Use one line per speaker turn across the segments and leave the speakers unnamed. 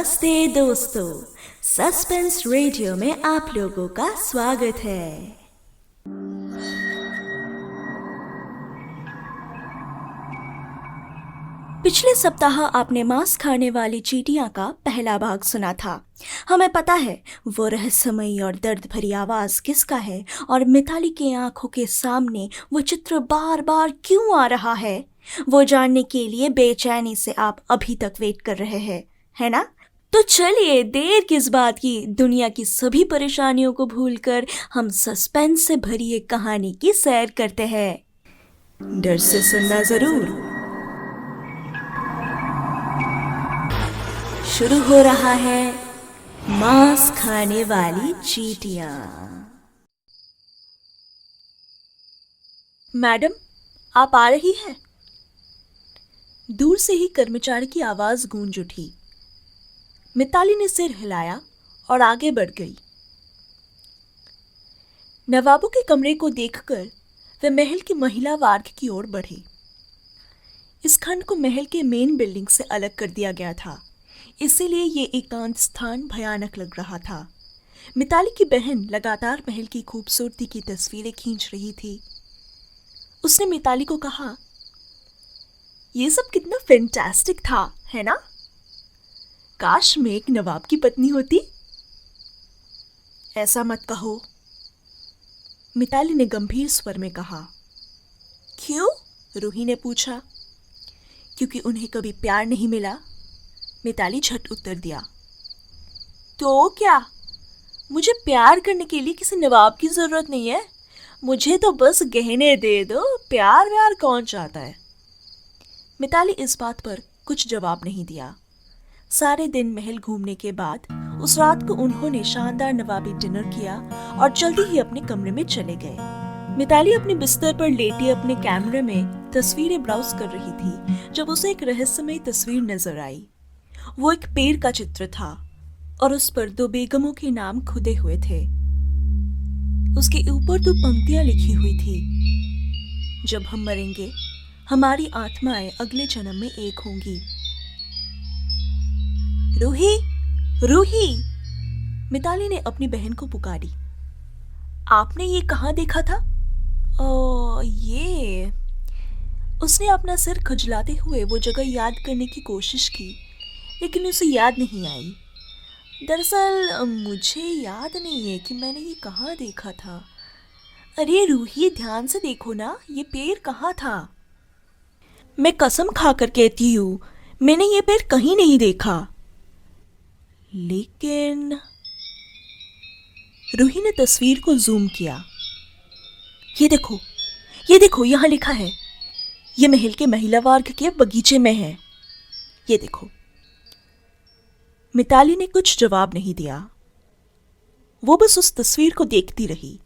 नमस्ते दोस्तों, suspense radio में आप लोगों का स्वागत है। पिछले सप्ताह आपने मांस खाने वाली चींटियां का पहला भाग सुना था। हमें पता है वो रहस्यमयी और दर्द भरी आवाज किसका है और मिताली की आंखों के सामने वो चित्र बार बार क्यों आ रहा है। वो जानने के लिए बेचैनी से आप अभी तक वेट कर रहे हैं, है ना? तो चलिए देर किस बात की, दुनिया की सभी परेशानियों को भूलकर हम सस्पेंस से भरी एक कहानी की सैर करते हैं। डर से सुनना जरूर। शुरू हो रहा है मांस खाने वाली चींटियां। मैडम, आप आ रही हैं? दूर से ही कर्मचारी की आवाज गूंज उठी। मिताली ने सिर हिलाया और आगे बढ़ गई। नवाबों के कमरे को देखकर वे महल की महिला वार्ड की ओर बढ़े। इस खंड को महल के मेन बिल्डिंग से अलग कर दिया गया था, इसीलिए ये एकांत स्थान भयानक लग रहा था। मिताली की बहन लगातार महल की खूबसूरती की तस्वीरें खींच रही थी। उसने मिताली को कहा, ये सब कितना फैंटास्टिक था, है ना? काश मैं एक नवाब की पत्नी होती। ऐसा मत कहो, मिताली ने गंभीर स्वर में कहा। क्यों? रूही ने पूछा। क्योंकि उन्हें कभी प्यार नहीं मिला, मिताली झट उत्तर दिया। तो क्या? मुझे प्यार करने के लिए किसी नवाब की जरूरत नहीं है। मुझे तो बस गहने दे दो, प्यार व्यार कौन चाहता है? मिताली इस बात पर कुछ जवाब नहीं दिया। सारे दिन महल घूमने के बाद उस रात को उन्होंने शानदार नवाबी डिनर किया और जल्दी ही अपने कमरे में चले गए। मिताली अपने बिस्तर पर लेटी अपने कैमरे में तस्वीरें ब्राउज कर रही थी जब उसे एक रहस्यमयी तस्वीर नजर आई। वो एक पेड़ का चित्र था और उस पर दो बेगमों के नाम खुदे हुए थे। उसके ऊपर दो पंक्तियां लिखी हुई थी। जब हम मरेंगे, हमारी आत्माएं अगले जन्म में एक होंगी। रूही, रूही, मिताली ने अपनी बहन को पुकारी। आपने ये कहाँ देखा था? ये। उसने अपना सिर खुजलाते हुए वो जगह याद करने की कोशिश की, लेकिन उसे याद नहीं आई। दरअसल मुझे याद नहीं है कि मैंने ये कहाँ देखा था। अरे रूही, ध्यान से देखो ना, ये पेड़ कहाँ था? मैं कसम खाकर कहती हूँ, मैंने ये पेड़ कहीं नहीं देखा। लेकिन रूही ने तस्वीर को जूम किया। ये देखो, यहाँ लिखा है। ये महल के महिला वार्ड के बगीचे में है। ये देखो। मिताली ने कुछ जवाब नहीं दिया। वो बस उस तस्वीर को देखती रही।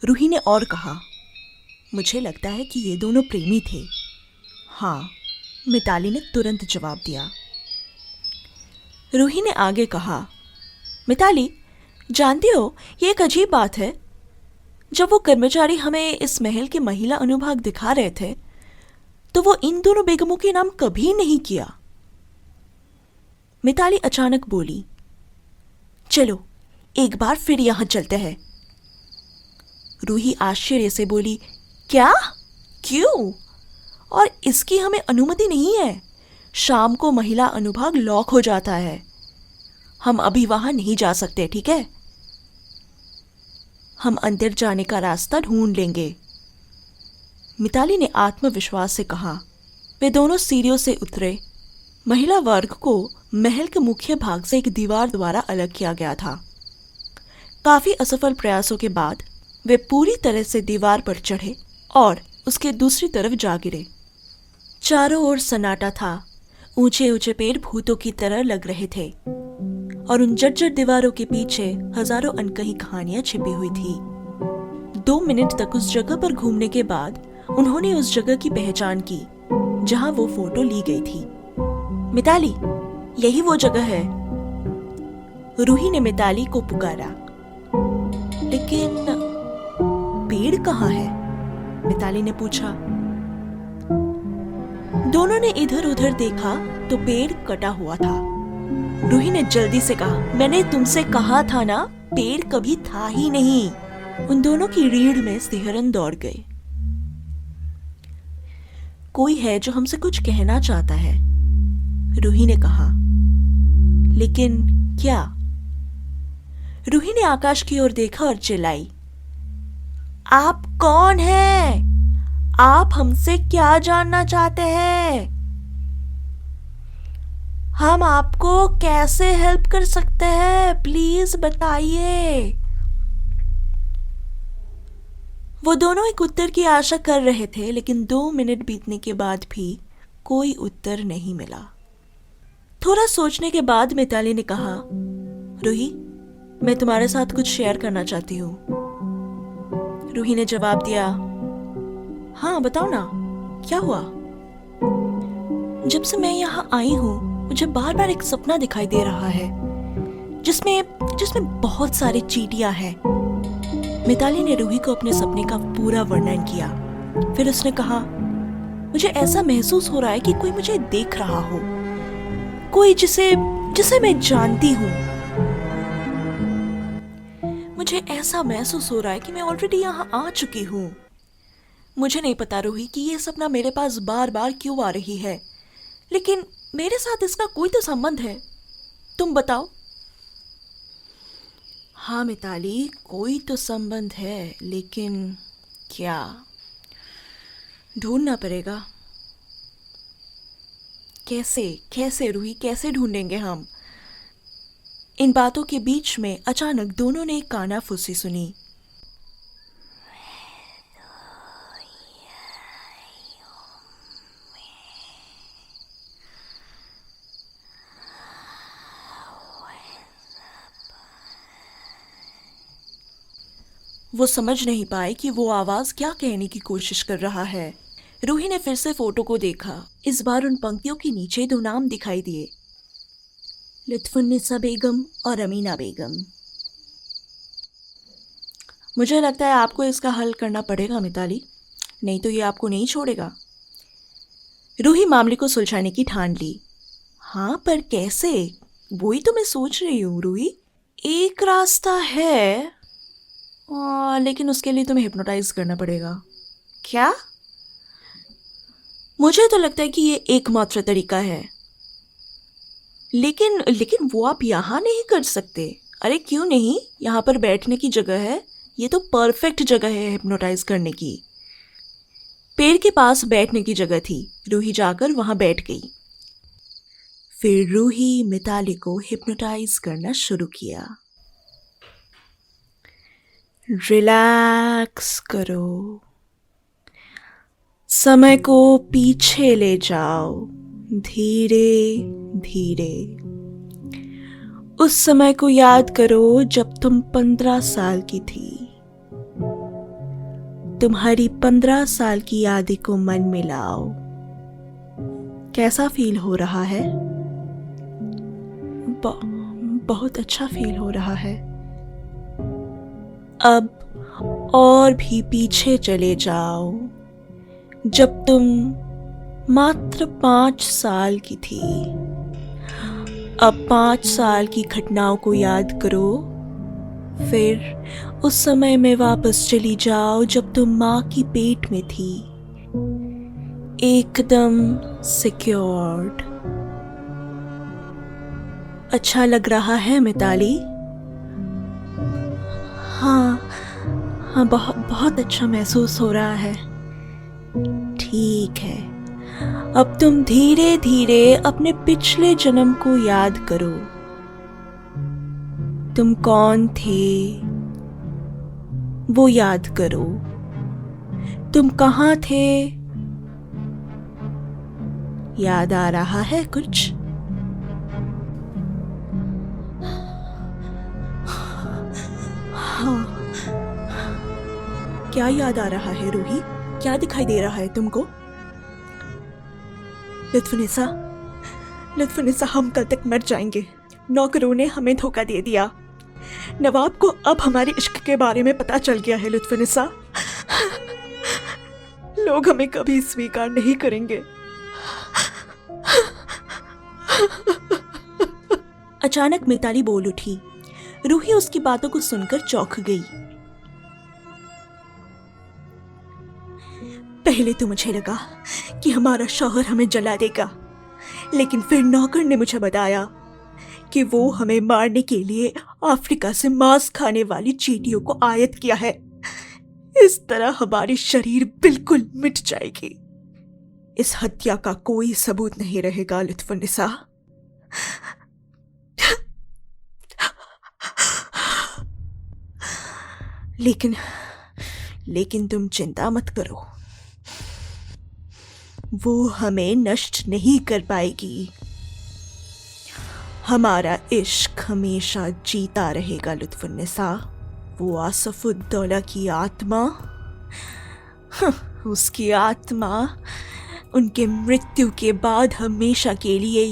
रूही ने और कहा, मुझे लगता है कि ये दोनों प्रेमी थे। हाँ, मिताली ने तुरंत जवाब दिया। रूही ने आगे कहा, मिताली, जानती हो, ये एक अजीब बात है। जब वो कर्मचारी हमें इस महल के महिला अनुभाग दिखा रहे थे, तो वो इन दोनों बेगमों के नाम कभी नहीं किया। मिताली अचानक बोली, चलो एक बार फिर यहां चलते हैं। रूही आश्चर्य से बोली, क्या? क्यों? और इसकी हमें अनुमति नहीं है। शाम को महिला अनुभाग लॉक हो जाता है। हम अभी वहां नहीं जा सकते, ठीक है? हम अंदर जाने का रास्ता ढूंढ लेंगे, मिताली ने आत्मविश्वास से कहा। वे दोनों सीढ़ियों से उतरे। महिला वर्ग को महल के मुख्य भाग से एक दीवार द्वारा अलग किया गया था। काफी असफल प्रयासों के बाद वे पूरी तरह से दीवार पर चढ़े और उसके दूसरी तरफ जा गिरे। चारों ओर सन्नाटा था। ऊंचे ऊंचे पेड़ भूतों की तरह लग रहे थे और उन जर्जर दीवारों के पीछे हजारों अनकही कहानियां छिपी हुई थी। 2 मिनट तक उस जगह पर घूमने के बाद उन्होंने उस जगह की पहचान की जहां वो फोटो ली गई थी। मिताली, यही वो जगह है। रूही ने मिताली को पुकारा। लेकिन पेड़ कहाँ है? मिताली ने पूछा। दोनों ने इधर उधर देखा तो पेड़ कटा हुआ था। रूही ने जल्दी से कहा, मैंने तुमसे कहा था ना, पेड़ कभी था ही नहीं। उन दोनों की रीढ़ में सिहरन दौड़ गए। कोई है जो हमसे कुछ कहना चाहता है, रूही ने कहा। लेकिन क्या? रूही ने आकाश की ओर देखा और चिल्लाई, आप कौन हैं? आप हमसे क्या जानना चाहते हैं? हम आपको कैसे हेल्प कर सकते हैं? प्लीज बताइए। वो दोनों एक उत्तर की आशा कर रहे थे, लेकिन 2 मिनट बीतने के बाद भी कोई उत्तर नहीं मिला। थोड़ा सोचने के बाद मिताली ने कहा, रूही, मैं तुम्हारे साथ कुछ शेयर करना चाहती हूँ। रूही ने जवाब दिया, हाँ बताओ ना, क्या हुआ? जब से मैं यहाँ आई हूँ मुझे बार बार एक सपना दिखाई दे रहा है जिसमें बहुत सारी चींटियां हैं। मिताली ने रूही को अपने सपने का पूरा वर्णन किया। फिर उसने कहा, मुझे ऐसा महसूस हो रहा है कि कोई मुझे देख रहा हो, कोई जिसे मैं जानती हूँ। मुझे ऐसा महसूस हो रहा है कि मैं ऑलरेडी यहाँ आ चुकी हूँ। मुझे नहीं पता रूही कि ये सपना मेरे पास बार बार क्यों आ रही है, लेकिन मेरे साथ इसका कोई तो संबंध है। तुम बताओ। हाँ मिताली, कोई तो संबंध है, लेकिन क्या? ढूंढना पड़ेगा। कैसे रूही, कैसे ढूंढेंगे हम? इन बातों के बीच में अचानक दोनों ने एक कानाफूसी सुनी। वो समझ नहीं पाए कि वो आवाज क्या कहने की कोशिश कर रहा है। रूही ने फिर से फोटो को देखा। इस बार उन पंक्तियों के नीचे 2 नाम दिखाई दिए, लुत्फुन्निसा बेगम और अमीना बेगम। मुझे लगता है आपको इसका हल करना पड़ेगा मिताली, नहीं तो ये आपको नहीं छोड़ेगा। रूही मामले को सुलझाने की ठान ली। हाँ, पर कैसे? वही तो मैं सोच रही हूँ रूही। एक रास्ता है, लेकिन उसके लिए तुम्हें हिप्नोटाइज करना पड़ेगा। क्या? मुझे तो लगता है कि ये एकमात्र तरीका है। लेकिन वो आप यहाँ नहीं कर सकते। अरे क्यों नहीं, यहाँ पर बैठने की जगह है, ये तो परफेक्ट जगह है हिप्नोटाइज करने की। पेड़ के पास बैठने की जगह थी। रूही जाकर वहां बैठ गई। फिर रूही मिताली को हिप्नोटाइज करना शुरू किया। रिलैक्स करो, समय को पीछे ले जाओ, धीरे धीरे। उस समय को याद करो जब तुम 15 साल की थी। तुम्हारी 15 साल की यादें को मन में लाओ। कैसा फील हो रहा है? बहुत अच्छा फील हो रहा है। अब और भी पीछे चले जाओ, जब तुम मात्र 5 साल की थी। अब 5 साल की घटनाओं को याद करो। फिर उस समय में वापस चली जाओ जब तुम माँ की पेट में थी, एकदम सिक्योर्ड। अच्छा लग रहा है मिताली? हाँ, बहुत अच्छा महसूस हो रहा है। ठीक है, अब तुम धीरे धीरे अपने पिछले जन्म को याद करो। तुम कौन थे वो याद करो। तुम कहाँ थे? याद आ रहा है कुछ? हाँ। क्या याद आ रहा है रूही? क्या दिखाई दे रहा है तुमको? लुत्फुनिसा, हम कल तक मर जाएंगे। नौकरों ने हमें धोखा दे दिया। नवाब को अब हमारे इश्क के बारे में पता चल गया है। लुत्फुनिसा, लोग हमें कभी स्वीकार नहीं करेंगे। अचानक मिताली बोल उठी। रूही उसकी बातों को सुनकर चौंक गई। पहले तो मुझे लगा कि हमारा शौहर हमें जला देगा, लेकिन फिर नौकर ने मुझे बताया कि वो हमें मारने के लिए अफ्रीका से मांस खाने वाली चींटियों को आयात किया है। इस तरह हमारी शरीर बिल्कुल मिट जाएगी। इस हत्या का कोई सबूत नहीं रहेगा लुत्फुन्निसा। लेकिन तुम चिंता मत करो, वो हमें नष्ट नहीं कर पाएगी। हमारा इश्क हमेशा जीता रहेगा लुत्फुन्निसा। वो आसफुद्दौला की आत्मा, उसकी आत्मा उनके मृत्यु के बाद हमेशा के लिए